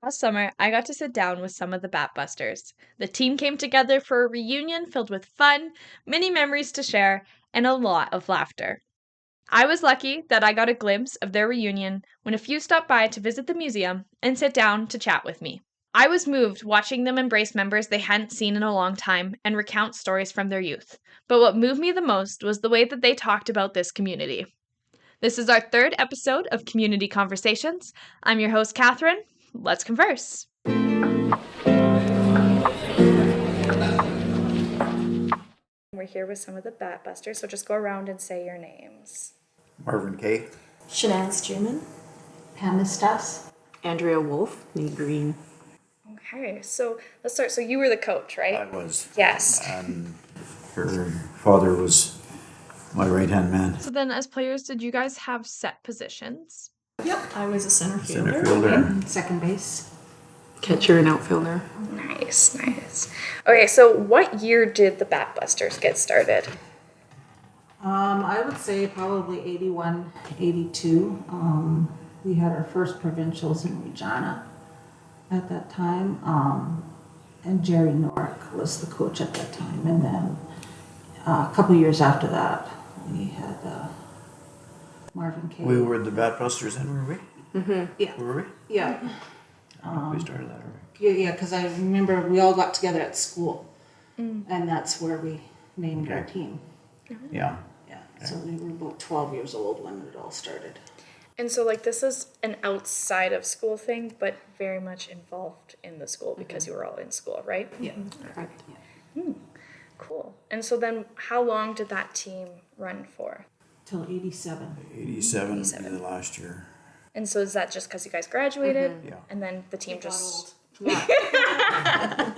Last summer, I got to sit down with some of the Batbusters. The team came together for a reunion filled with fun, many memories to share, and a lot of laughter. I was lucky that I got a glimpse of their reunion when a few stopped by to visit the museum and sit down to chat with me. I was moved watching them embrace members they hadn't seen in a long time and recount stories from their youth. But what moved me the most was the way that they talked about this community. This is our third episode of Community Conversations. I'm your host, Kathryn. Let's converse. We're here with some of the Batbusters, so just go around and say your names. Marvin K. Shanann Struman. Pam Stas. Andrea Wolf. Lee Green. Okay, so let's start. So you were the coach, right? I was. Yes. And her father was my right-hand man. So then as players, did you guys have set positions? Yep. I was a center fielder. Center fielder. Second base. Catcher and outfielder. Nice. Okay, so what year did the Batbusters get started? I would say probably 81, 82. We had our first provincials in Regina at that time. And Jerry Norick was the coach at that time. And then a couple years after that, we had Marvin K. We were the Batbusters then, were we? Mm-hmm. Yeah. Were we? Yeah. We started that already. Yeah, because I remember we all got together at school. And that's where we named our team. Yeah. Yeah. So we were about 12 years old when it all started. And so this is an outside of school thing, but very much involved in the school because you were all in school, right? Yeah. Correct. Yeah. Cool. And so then how long did that team run for? Till 87. 87 in the last year. And so is that just because you guys graduated? Yeah. And then the team just... Yeah.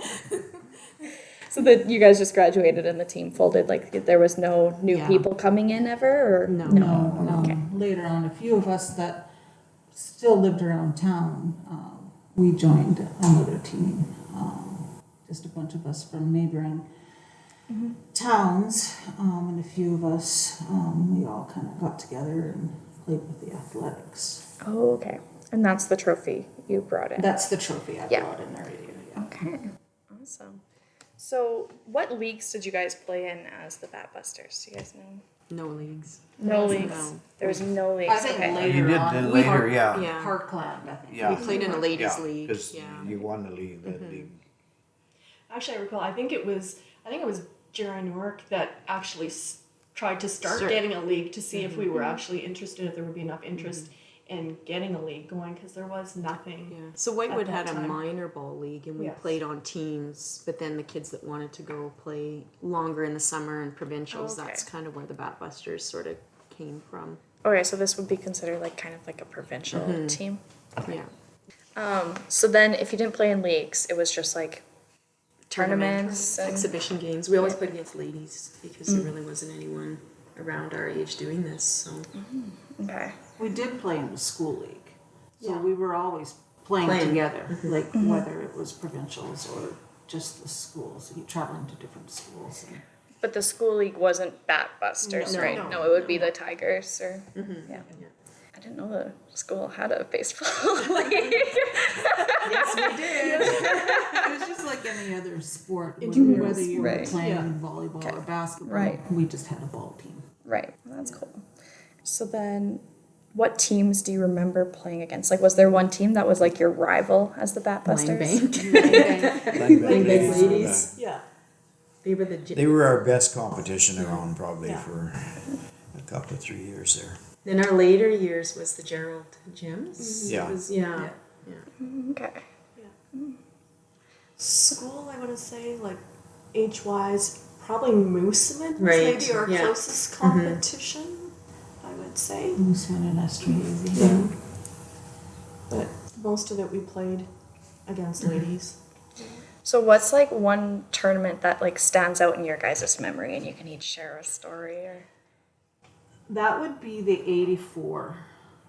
So that you guys just graduated and the team folded? There was no new people coming in ever? Or No. Okay. Later on, a few of us that still lived around town, we joined another team. Just a bunch of us from neighboring towns, and a few of us, we all kind of got together and played with the athletics. Oh, okay. And that's the trophy you brought in? That's the trophy I brought in there. Yeah. Okay. Awesome. So what leagues did you guys play in as the Batbusters? Do you guys know? No leagues. No leagues. No. There was no leagues. I think later You did on. then we later, were yeah. Parkland, I think. Yeah. We played in a ladies' Yeah, league. because Yeah. you won the league, that league. Actually, I recall. I think it was Jerry Newark that actually tried to start Sure. getting a league to see if we were actually interested, if there would be enough interest in getting a league going, because there was nothing. Yeah. So Whitewood At had that a time. minor ball league, and we Yes. played on teams. But then the kids that wanted to go play longer in the summer and provincials, Okay. that's kind of where the Batbusters sort of came from. Okay, so this would be considered kind of like a provincial team. Yeah. So then if you didn't play in leagues, it was just tournaments and... Exhibition games. We always played against ladies because there really wasn't anyone around our age doing this. So Okay. We did play in the school league. So Yeah. we were always playing Playing. together, whether it was provincials or just the schools, you traveling to different schools. And But the school league wasn't Batbusters, No. right? No. No, it would be the Tigers or... Yeah. I didn't know the school had a baseball league. yes, we did. it was just like any other sport, whether you were Right. playing volleyball or basketball. Right. We just had a ball team. Right. That's cool. So then what teams do you remember playing against? Was there one team that was your rival as the Batbusters? Lang Bank ladies. Yeah. They were the They were our best competition around probably Yeah. for a couple of 3 years there. Then our later years was the Gerald Gyms. Yeah. It was, yeah. Okay. School, I want to say, age-wise, probably Mooseman was Right, maybe our yeah. closest competition, I would say. Mooseman and Estrazy. But most of it we played against ladies. So what's one tournament that stands out in your guys' memory and you can each share a story or... That would be the 84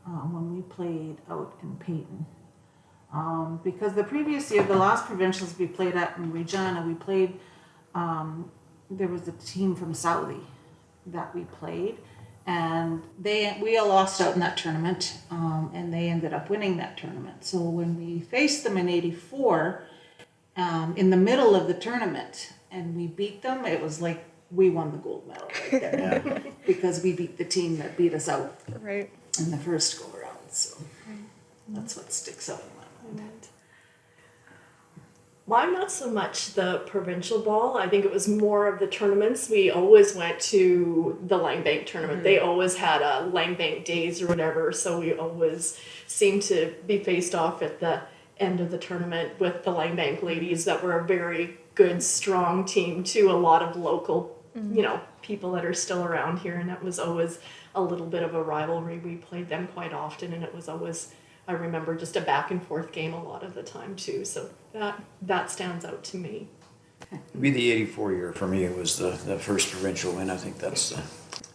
when we played out in Peyton. Because the previous year, the last provincials we played at in Regina, we played, there was a team from Saudi that we played, and we all lost out in that tournament, and they ended up winning that tournament. So when we faced them in '84, in the middle of the tournament, and we beat them, it was like we won the gold medal right there because we beat the team that beat us out Right. in the first go around. So that's what sticks out in my mind. Mine not so much the provincial ball. I think it was more of the tournaments. We always went to the Langbank tournament. They always had a Langbank days or whatever, so we always seemed to be faced off at the end of the tournament with the Langbank ladies that were a very good, strong team too. A lot of local, people that are still around here, and it was always a little bit of a rivalry. We played them quite often, and it was always, I remember, just a back and forth game a lot of the time too. So that stands out to me. It'd be the '84 year for me. It was the first provincial win. I think that's the.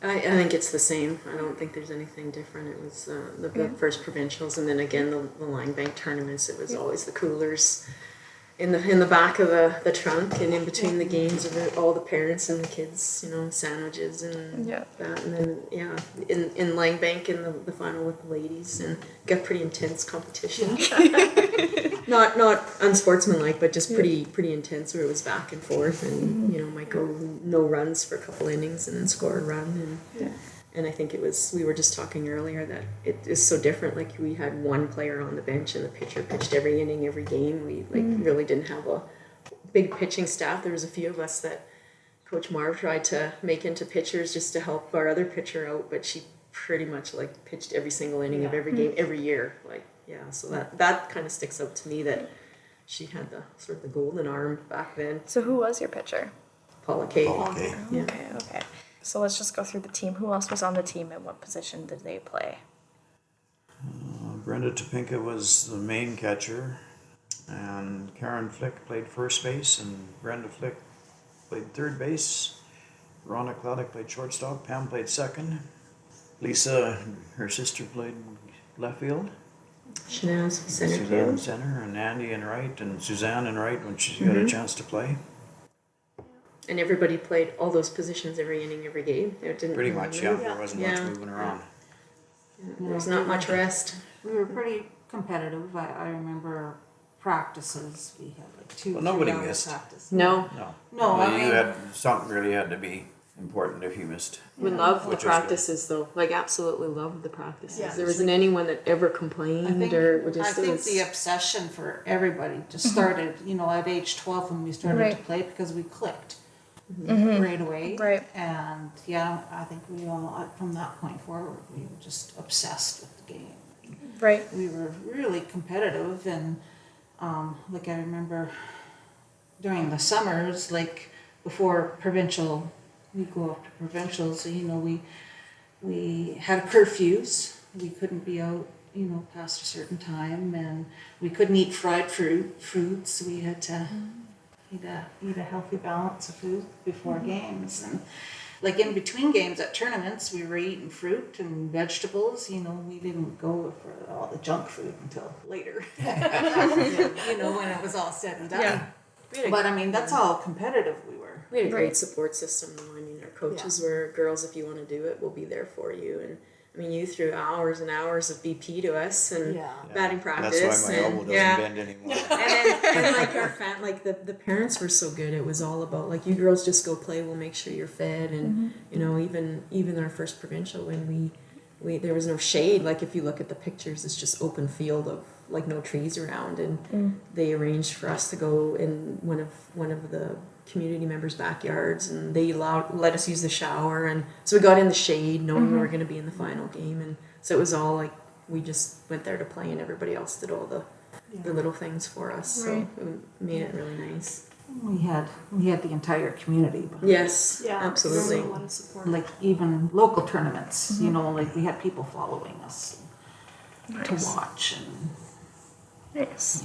I think it's the same. I don't think there's anything different. It was the first provincials, and then again the Langbank tournaments. It was always the coolers in the back of the trunk, and in between the games of all the parents and the kids, sandwiches and that. And then in Langbank in the final with the ladies, and got pretty intense competition. Not unsportsmanlike, but just pretty intense, where it was back and forth, and might go no runs for a couple innings and then score a run, and I think we were just talking earlier that it is so different. Like, we had one player on the bench and the pitcher pitched every inning, every game. We really didn't have a big pitching staff. There was a few of us that Coach Marv tried to make into pitchers just to help our other pitcher out, but she pretty much pitched every single inning of every game every year. So that kind of sticks out to me, that she had the sort of the golden arm back then. So who was your pitcher? Paula Kay. Okay. Yeah. Okay. So let's just go through the team. Who else was on the team and what position did they play? Brenda Topinka was the main catcher, and Karen Flick played first base, and Brenda Flick played third base. Rhonda Claddock played shortstop. Pam played second. Lisa, her sister, played left field. Shanaz, center Suzanne field. center, and Andy in right, and Suzanne in right when she got a chance to play. And everybody played all those positions every inning, every game. It didn't Pretty really much, move. There wasn't Yeah. much moving around. There was not much rest. We were pretty competitive. I remember practices. We had like 2 Well, nobody 3 hour missed. practices. No, No. No, Well, I you mean- had something really had to be important if you missed. we loved the Which is good. practices though. Absolutely loved the practices. Yeah. There wasn't anyone that ever complained or I just. think the obsession for everybody just started, at age 12 when we started to Right. play, because we clicked right away. Right. And I think we all, from that point forward, we were just obsessed with the game. Right. We were really competitive, and I remember during the summers, before provincial, we go up to provincials, we had curfews. We couldn't be out, past a certain time, and we couldn't eat fried foods. We had to eat a healthy balance of food before games, and in between games at tournaments, we were eating fruit and vegetables. We didn't go for all the junk food until later. When it was all said and done. Yeah. But that's how competitive we were. We had a great support system though. Our coaches were, girls, if you want to do it, we'll be there for you. And you threw hours and hours of BP to us and batting practice. That's why my elbow doesn't bend anymore. And our the parents were so good. It was all about you girls just go play. We'll make sure you're fed. And even our first provincial, when we there was no shade. If you look at the pictures, it's just open field of no trees around. And they arranged for us to go in one of the community members' backyards, and they let us use the shower, and so we got in the shade knowing we were going to be in the final game, and so it was all we just went there to play, and everybody else did all the little things for us. Right. So it made it really nice. We had the entire community behind Yes, Yeah, absolutely. there was a lot of support. even local tournaments, we had people following us to watch. And Nice.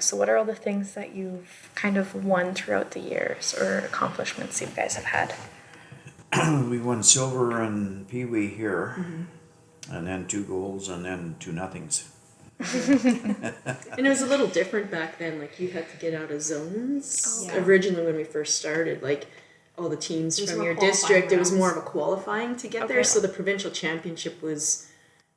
So what are all the things that you've kind of won throughout the years, or accomplishments you guys have had? We won silver and Pee Wee here, and then 2 goals, and then 2 nothings. And it was a little different back then. You had to get out of zones. Yeah. Originally, when we first started, all the teams It was from more your qualifying district. It was more of rounds. a qualifying to get Okay. there. So the provincial championship was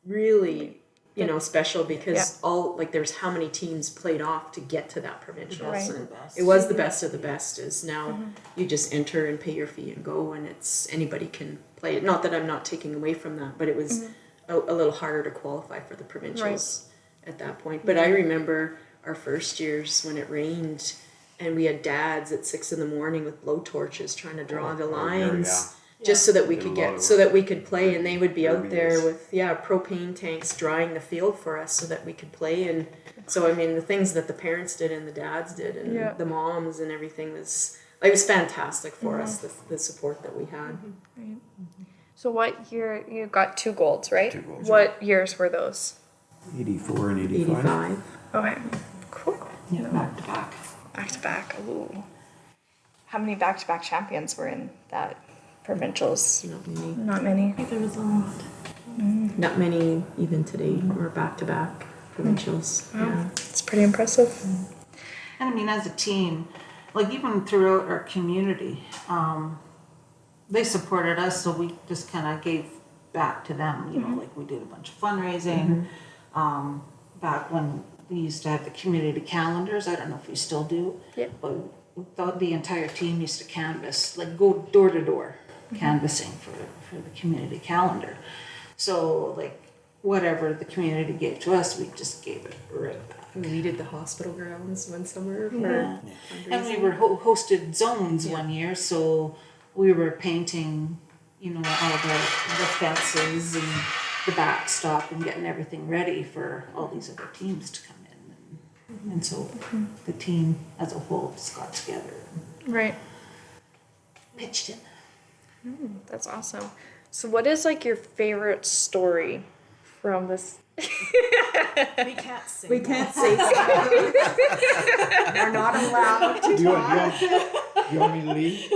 really, you know, special because all like there's how many teams played off to get to that provincials, Right. and it was the best of the best. Is now you just enter and pay your fee and go, and it's anybody can play it. Not that I'm not taking away from that, but it was a little harder to qualify for the provincials at that point. But I remember our first years when it rained, and we had dads at 6 a.m. with blowtorches trying to draw the lines. Just so that we Did a could lot get, of so work. that we could play, and they would be out there Derbies. with propane tanks drying the field for us, so that we could play. And so I mean, the things that the parents did and the dads did, and Yeah. the moms and everything was like, it was fantastic for us. The support that we had. So what year you got 2 golds, right? 2 golds, What years were those? 84 and 85. 85. Okay, cool. Yeah, back to back. Back to back. Ooh. How many back-to-back champions were in that provincials? Not many. Not many. There was a lot. Not many even today. We're back to back provincials. Yeah. It's pretty impressive. And I mean, as a team, like even throughout our community, they supported us, so we just kind of gave back to them. You know, like we did a bunch of fundraising. Back when we used to have the community calendars, I don't know if we still do, Yep. but the entire team used to canvass, like go door to door canvassing for the community calendar. So like whatever the community gave to us, we just gave it right back. We did the hospital grounds one summer for Yeah. And we fundraising. were hosted zones one year, so we were painting, you know, all the fences and the backstop and getting everything ready for all these other teams to come in. And so the team as a whole just got together and Right. pitched in. That's awesome. So what is like your favorite story from this? We can't sing. We can't say something. We're not allowed to talk. You want me to leave?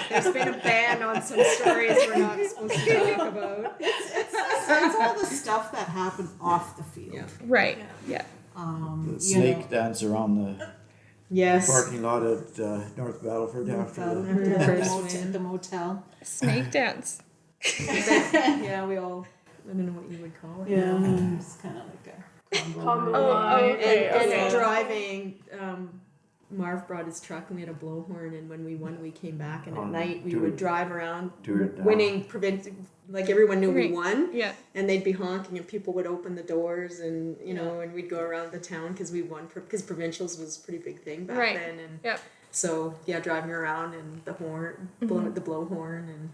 There's been a ban on some stories we're not supposed to talk about. It's all the stuff that happened off the field. Yeah. Right. Yeah. The You snake know, dance around the Yes. parking lot at North Battleford after the motel. Snake dance. Yeah, we all, I don't know what you would call it. Yeah, it's kind of like a Combo Oh, line. okay. And driving, Marv brought his truck and we had a blowhorn, and when we won, we came back, and at night we would drive around Tour it down. winning, like everyone knew we Right. won, Yeah. and they'd be honking and people would open the doors, and you know, and we'd go around the town because we won, because provincials was a pretty big thing back Right. then, and Yep. so yeah, driving around and the horn, the blowhorn, and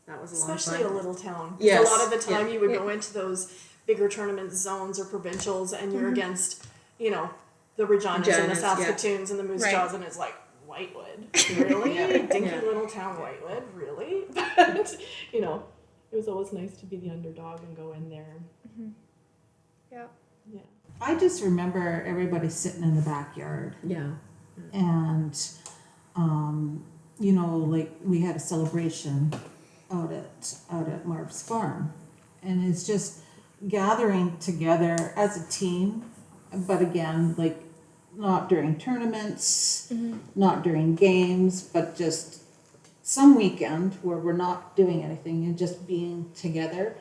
that was a lot of Especially a fun. little town. 'Cause Yes, a lot of the time yeah. you would go into those bigger tournament zones or provincials and you're against, you know, the Reginas and the Reginas, yeah. Saskatoons and the Moose Right. Jaws, and it's like, Whitewood? Really? Dinky Yeah. little town Whitewood? Really? But, you know, it was always nice to be the underdog and go in there. Yeah. Yeah. I just remember everybody sitting in the backyard, Yeah. and you know, like we had a celebration out at Marv's farm, and it's just gathering together as a team, but again, like not during tournaments, not during games, but just some weekend where we're not doing anything and just being together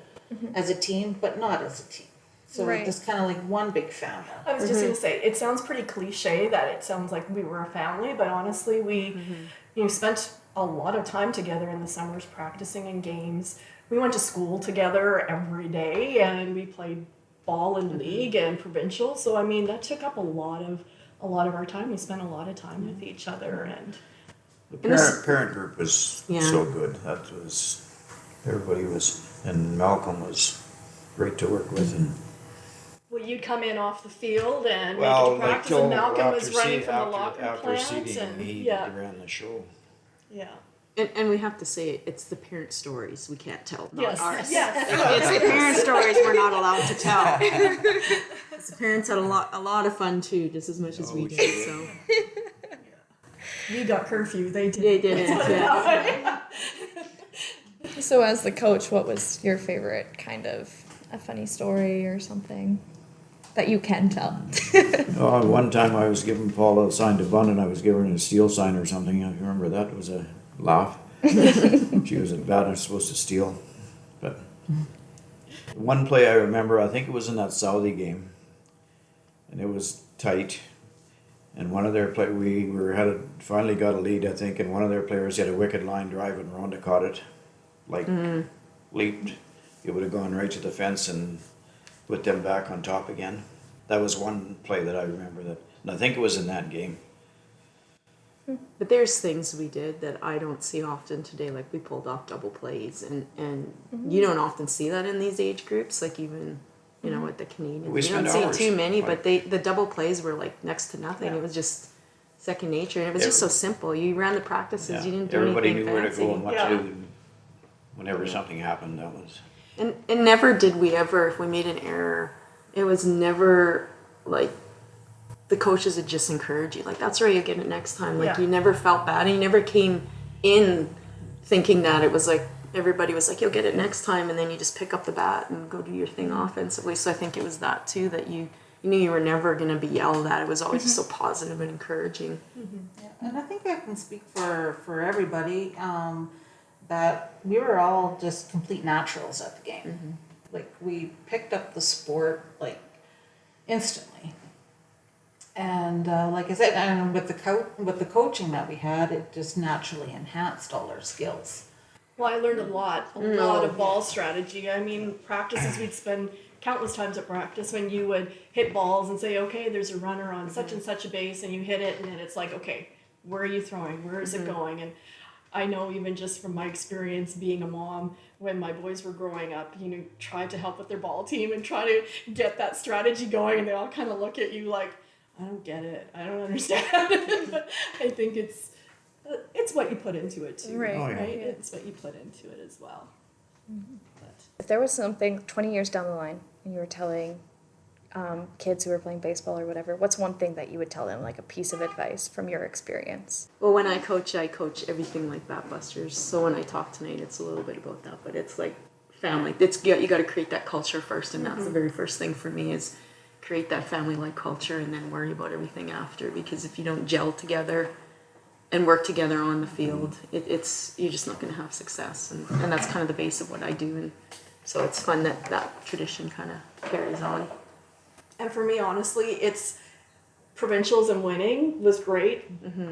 as a team, but not as a team. So Right. just kind of like one big family. I was just gonna say, it sounds pretty cliche that it sounds like we were a family, but honestly, we you know, spent a lot of time together in the summers practicing in games. We went to school together every day, and we played ball in league and provincial. So I mean, that took up a lot of our time. We spent a lot of time with each other, and The parent group was Yeah. so good. That was, everybody was, and Malcolm was great to work with. And well, you'd come in off the field and well, make it to practice, Joe, and Malcolm was after running seat- from the after- locker after plant, seating, and he yeah, ran the show. yeah. And we have to say it's the parent stories we can't tell, not Yes, ours. yes. It's the parent stories we're not allowed to tell. The parents had a lot of fun too, just as much as we Oh, did. sure. So We got curfew. They did. they didn't. Yeah. So as the coach, what was your favorite kind of a funny story or something? that you can tell? Oh, one time I was giving Paula a sign to Bun and I was giving her a steel sign or something. I remember that. It was a laugh. She was bad and supposed to steal. But one play I remember, I think it was in that Saudi game, and it was tight. And one of their finally got a lead, I think, and one of their players had a wicked line drive and Rhonda caught it, leaped. It would have gone right to the fence and put them back on top again. That was one play that I remember and I think it was in that game. But there's things we did that I don't see often today, like we pulled off double plays, and you don't often see that in these age groups, like even, you know, with the Canadians. We You don't spent see hours, too many, like- but the double plays were like next to nothing. Yeah. It was just second nature, and it was just so simple. You ran the practices, Yeah. you didn't do Everybody anything knew where to fancy. go and what Yeah. to do. Whenever something happened, that was... And never did we ever, if we made an error, it was never like the coaches would just encourage you. Like, that's where you get it next time. Like, Yeah. you never felt bad. And you never came in thinking that it was like, everybody was like, you'll get it next time. And then you just pick up the bat and go do your thing offensively. So I think it was that too, that you knew you were never going to be yelled at. It was always just so positive and encouraging. Yeah, and I think I can speak for everybody, that we were all just complete naturals at the game. Like, we picked up the sport like instantly. And like I said, and with the coaching that we had, it just naturally enhanced all our skills. Well, I learned a lot of ball strategy. I mean, practices, we'd spend countless times at practice when you would hit balls and say, okay, there's a runner on such and such a base, and you hit it, and then it's like, okay, where are you throwing? Where is it going? And I know even just from my experience being a mom, when my boys were growing up, you know, tried to help with their ball team and try to get that strategy going, and they all kind of look at you like, I don't get it. I don't understand. But I think it's what you put into it too, Right. Oh, yeah. right? It's what you put into it as well. But If there was something 20 years down the line and you were telling kids who were playing baseball or whatever, what's one thing that you would tell them, like a piece of advice from your experience? Well, when I coach everything like Batbusters. So when I talk tonight, it's a little bit about that, but it's like family. You got to create that culture first, and that's the very first thing for me is create that family-like culture, and then worry about everything after. Because if you don't gel together and work together on the field, you're just not going to have success, and that's kind of the base of what I do. And so it's fun that tradition kind of carries on. And for me, honestly, it's provincials and winning was great,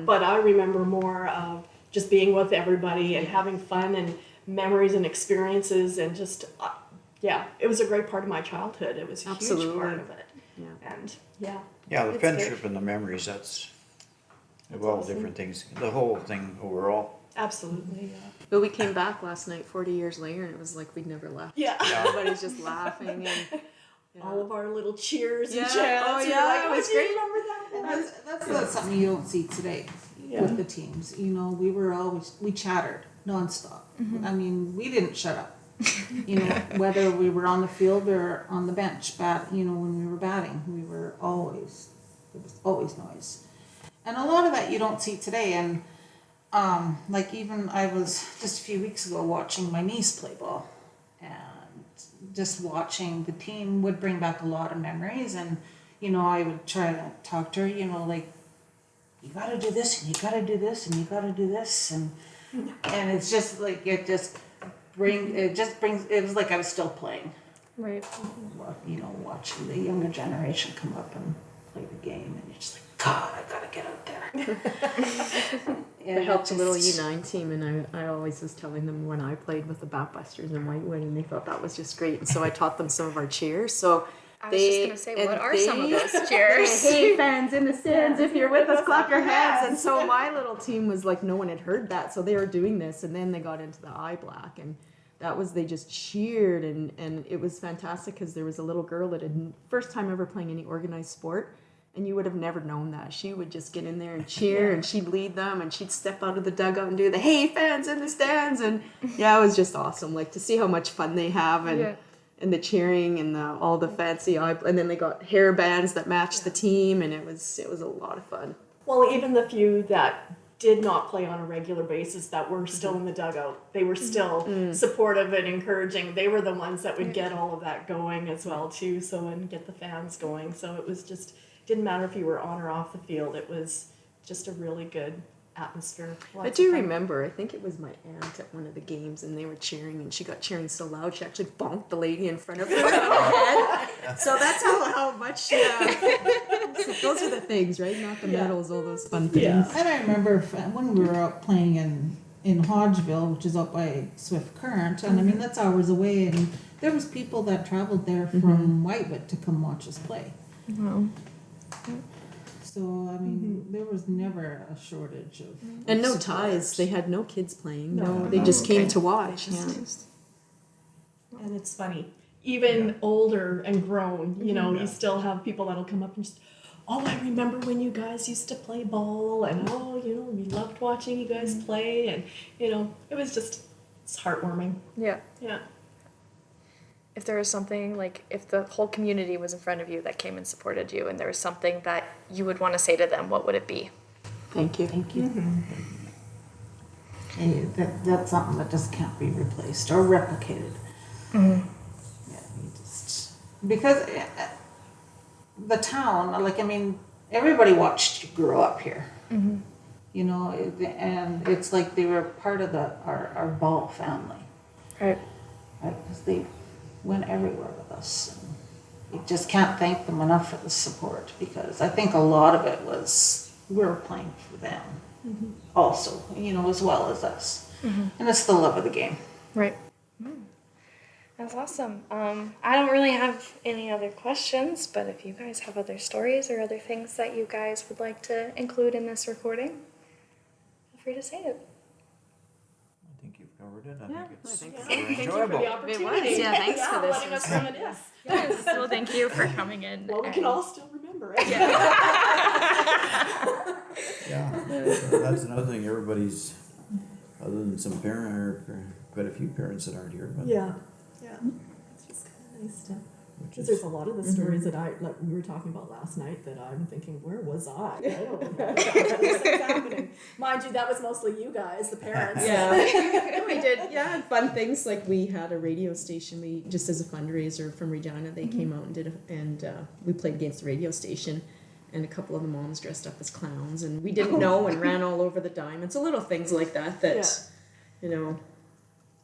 but I remember more of just being with everybody and having fun and memories and experiences, and just, it was a great part of my childhood. It was a Absolutely. huge part of it. Yeah. And Yeah, the it's friendship good. and the memories, that's all awesome. different things. The whole thing overall. Absolutely, But we came back last night 40 years later, and it was like we'd never left. yeah. Everybody's just laughing, and All of our little cheers Yeah. and chants. Oh, You're yeah, like, it oh, was do you great. remember that? That's not something you don't see today with the teams. You know, we chattered nonstop. I mean, we didn't shut up. You know, whether we were on the field or on the bench, when we were batting, there was always noise. And a lot of that you don't see today. And like, even I was just a few weeks ago watching my niece play ball, and just watching the team would bring back a lot of memories. And I would try to talk to her, like, you got to do this, and you got to do this, and you got to do this, and it's just like it was like I was still playing. Right. Watching the younger generation come up and play the game, and you're just like, God, I gotta get out there. I helped a little U9 team, and I always was telling them when I played with the Batbusters in Whitewood, and they thought that was just great. And so I taught them some of our cheers. So I was just gonna say, what are some of those cheers? Hey, fans in the stands, if you're with us, clap your hands. And so my little team was like, no one had heard that, so they were doing this, and then they got into the eye black, and they just cheered, and it was fantastic because there was a little girl that had first time ever playing any organized sport. And you would have never known that. She would just get in there and cheer, and she'd lead them, and she'd step out of the dugout and do the "Hey, fans in the stands!" And it was just awesome. Like, to see how much fun they have, and the cheering, and all the fancy and then they got hair bands that matched the team, and it was a lot of fun. Well, even the few that did not play on a regular basis that were still in the dugout. They were still supportive and encouraging. They were the ones that would get all of that going as well too, so and get the fans going. So it was just didn't matter if you were on or off the field. It was just a really good atmosphere. I do remember, I think it was my aunt at one of the games, and they were cheering, and she got cheering so loud she actually bonked the lady in front of her head. So that's how much. So those are the things, right? Not the medals, all those fun things. Yeah. And I remember when we were out playing in Hodgeville, which is up by Swift Current, and I mean that's hours away, and there was people that traveled there from Whitewood to come watch us play. Wow. So I mean, there was never a shortage of And no supporters. ties. They had no kids playing. No. They just came to watch. Yeah. And it's funny, even older and grown, you know, you still have people that'll come up and just, oh, I remember when you guys used to play ball, and oh, you know, we loved watching you guys play, and you know, it's heartwarming. Yeah. Yeah. If there was something, like, if the whole community was in front of you that came and supported you, and there was something that you would want to say to them, what would it be? Thank you. Thank you. And that's something that just can't be replaced or replicated. Yeah, you just because the town, like I mean, everybody watched you grow up here. You know, and it's like they were part of our ball family. Right. Because they went everywhere with us. And you just can't thank them enough for the support, because I think a lot of it was we were playing for them also, you know, as well as us. And it's the love of the game. Right. That's awesome. I don't really have any other questions, but if you guys have other stories or other things that you guys would like to include in this recording, feel free to say it. I think you've covered it. Yeah, I think it's Thank you for enjoyable. the opportunity. was. Yeah, thanks for this. letting us reminisce. Yes. Well, thank you for coming in. Well, we can all still remember it. Yeah, that's another thing. Everybody's, other than some parent or quite a few parents that aren't here, but Yeah. It's just kind of nice to. which Because is there's a lot of the stories that like we were talking about last night that I'm thinking, where was I? I don't remember this thing's happening. Mind you, that was mostly you guys, the parents. Yeah, we did. Yeah, and fun things like we had a radio station. We just as a fundraiser from Regina, they came out and did we played against the radio station, and a couple of the moms dressed up as clowns, and we didn't know and ran all over the diamond. So little things like that you know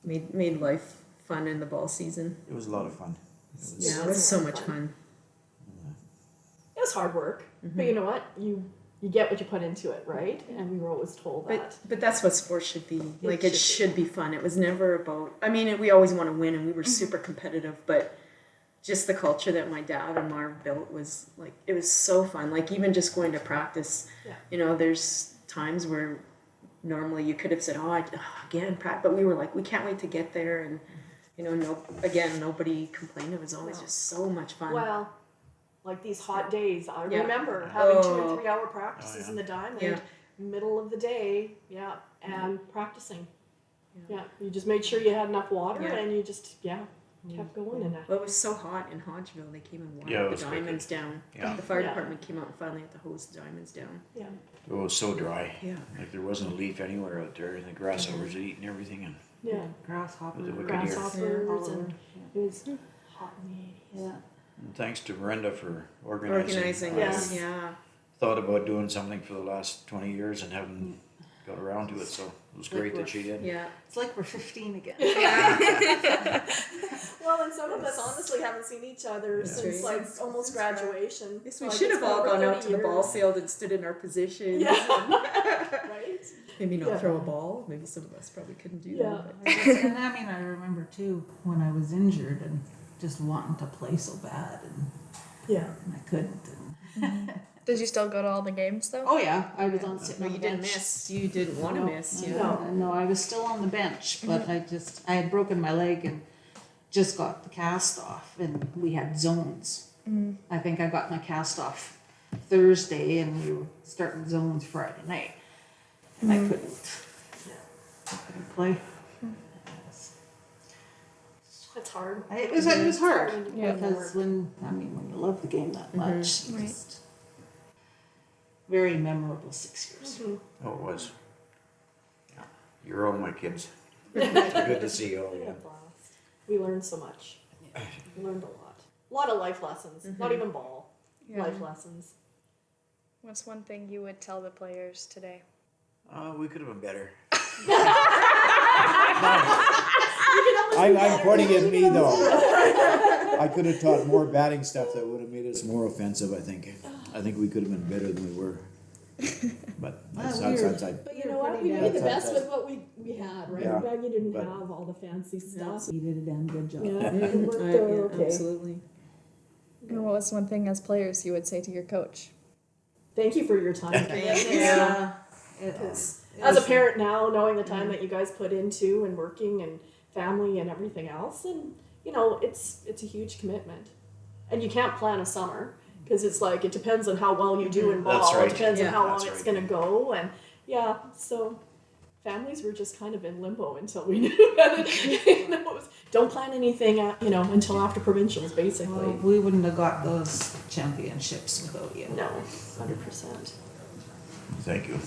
made life fun in the ball season. it was a lot of fun. Yeah, it was so much fun. It was hard work, but you know what? You get what you put into it, right? And we were always told that. But that's what sports should be. Like it should be fun. It was never about. I mean, we always want to win, and we were super competitive. But just the culture that my dad and Marv built was like it was so fun. Like even just going to practice. Yeah. You know, there's times where normally you could have said, again practice, but we were like, we can't wait to get there, and you know, nobody complained. It was always just so much fun. Well, like these hot days, I Yeah. remember having 2 Oh. and 3 hour practices in the diamond, Yeah. middle of the day, and practicing. Yeah, you just made sure you had enough water, Yeah. and you just kept going in that. Well, it was so hot in Hodgeville, they came and watered Yeah, it the was wicked. diamonds down. Yeah. The fire Yeah. department came out and finally had to hose the diamonds down. Yeah. It was so dry. Yeah. Like there wasn't a leaf anywhere out there, and the grasshoppers were eating everything. And Yeah. Grasshopper. Was it wicked? Grasshoppers Yeah. and it was hot in the 80s. Yeah. and thanks to Brenda for organizing. Organizing, Yes. yeah. Thought about doing something for the last 20 years and haven't got around to it, so it was great that she did. Yeah. It's like we're 15 again. Well, and some of us honestly haven't seen each other since right. like almost graduation. We Like, should it's have all been over gone 30 out to the ball years. field and stood in our positions. Yeah. Right? Maybe not Yeah. throw a ball. Maybe some of us probably couldn't do Yeah. that. And I mean, I remember too when I was injured and just wanting to play so bad, and Yeah. I couldn't. And Did you still go to all the games though? oh yeah, I was on sitting No, on you the didn't bench. miss. You didn't want to miss. Yeah. No. No, I was still on the bench, but I had broken my leg and just got the cast off, and we had zones. I think I got my cast off Thursday, and we were starting zones Friday night, and I couldn't play. It's hard. It was hard Yeah. because when you love the game that much, Right. just very memorable 6 years. Oh, it was. You're all my kids. It's good to see you all We had again. a blast. We learned so much. We learned a lot. A lot of life lessons. Not even ball. Yeah. Life lessons. What's one thing you would tell the players today? We could have been better. I'm pointing at me though. I could have taught more batting stuff that would have made us more offensive, I think. I think we could have been better than we were. But that's outside. But you know what? We made the best with what we had, right? Yeah, Maggie didn't but- have all the fancy stuff. You did a damn good job. Yeah, it worked out okay. Absolutely. And what was one thing as players you would say to your coach? Thank you for your time. Yeah. As a parent now, knowing the time that you guys put into and working and family and everything else, and you know, it's a huge commitment. And you can't plan a summer because it's like it depends on how well you do in ball. That's right. It depends on Yeah. how long That's it's right. going to go, and yeah, so families were just kind of in limbo until we knew that it was, don't plan anything, until after provincials, basically. Well, we wouldn't have got those championships without you. No, 100%. Thank you.